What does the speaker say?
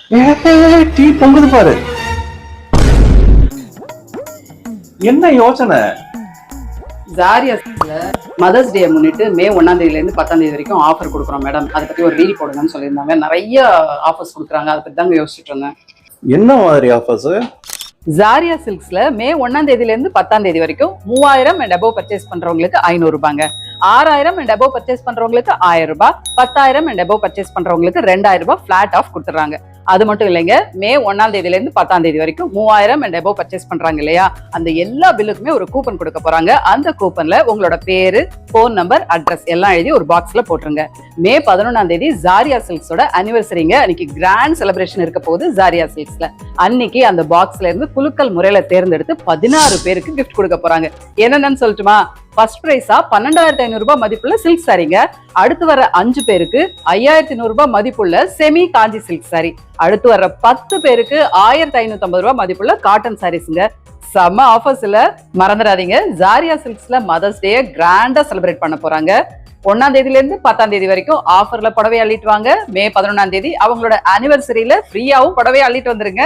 Tea பொங்குது பாரு. என்ன யோசனை? ஜாரியாஸ்ல மதர்ஸ் டே முன்னிட்டு மே 1ஆம் தேதியில இருந்து 10ஆம் தேதி வரைக்கும் ஆஃபர் கொடுக்குறோம் மேடம். அதை பத்தி ஒரு ரீல் போடுங்கன்னு சொல்லியிருந்தாங்க. நிறைய ஆஃபர்ஸ் கொடுக்குறாங்க. அதை பத்தி தாங்க யோசிச்சுட்டு இருந்தேன். என்ன மாதிரி ஆஃபர்ஸ்? ஜாரியா சில்க்ஸ்ல மே 1ஆம் தேதியில இருந்து 10ஆம் தேதி வரைக்கும் 3000 அண்ட் அபவ் பர்ச்சேஸ் பண்றவங்களுக்கு 500 ரூபாங்க, 6000 அண்ட் அபவ் பர்ச்சேஸ் பண்றவங்களுக்கு 1000 ரூபாய், 10000 அண்ட் அபவ் பர்ச்சேஸ் பண்றவங்களுக்கு 2000 ரூபாய் பிளாட் ஆஃப் கொடுத்துறாங்க. அது மட்டும் இல்லைங்க, மே 1ஆம் தேதியில இருந்து 10ஆம் தேதி வரைக்கும் 3000 அண்ட் அபவ் பர்ச்சேஸ் பண்றாங்க இல்லையா, அந்த எல்லா பில்லுக்குமே ஒரு கூப்பன் கொடுக்க போறாங்க. அந்த கூப்பன்ல உங்களோட பேரு, போன் நம்பர், அட்ரஸ் எல்லாம் எழுதி ஒரு பாக்ஸ்ல போட்டுருங்க. மே 11ஆம் தேதி ஜாரியா சில்க்ஸோட அனிவர்சரிங்க. அன்னைக்கு கிராண்ட் செலிப்ரேஷன் இருக்க போகுது ஜாரியா சில்க்ஸ்ல. அன்னைக்கு அந்த பாக்ஸ்ல இருந்து குலுக்கல் முறையில தேர்ந்தெடுத்து 16 பேருக்கு கிஃப்ட் கொடுக்க போறாங்க. என்னன்னு சொல்லட்டுமா? ஃபர்ஸ்ட் பிரைஸா 12500 ரூபாய் மதிப்புள்ள சில்க் சாரிங்க. அடுத்து வர 5 பேருக்கு 5100 ரூபாய் மதிப்புள்ள செமி காஞ்சி சில்க் சாரி. அடுத்து வர 10 பேருக்கு 1550 ரூபாய் மதிப்புள்ள காட்டன் சாரீஸ்ங்க. செம்ம ஆஃபர்ஸ் இல்ல, மறந்துடாதீங்க. ஜாரியா சில்க்ஸ்ல மதர்ஸ் டே கிராண்டா செலிப்ரேட் பண்ண போறாங்க. 1ஆம் தேதியில இருந்து 10ஆம் தேதி வரைக்கும் ஆஃபர்ல புடவை அள்ளிட்டு வாங்க. மே 11ஆம் தேதி அவங்களோட அனிவர்சரியில ஃப்ரீயாவும் புடவை அள்ளிட்டு வந்துருங்க.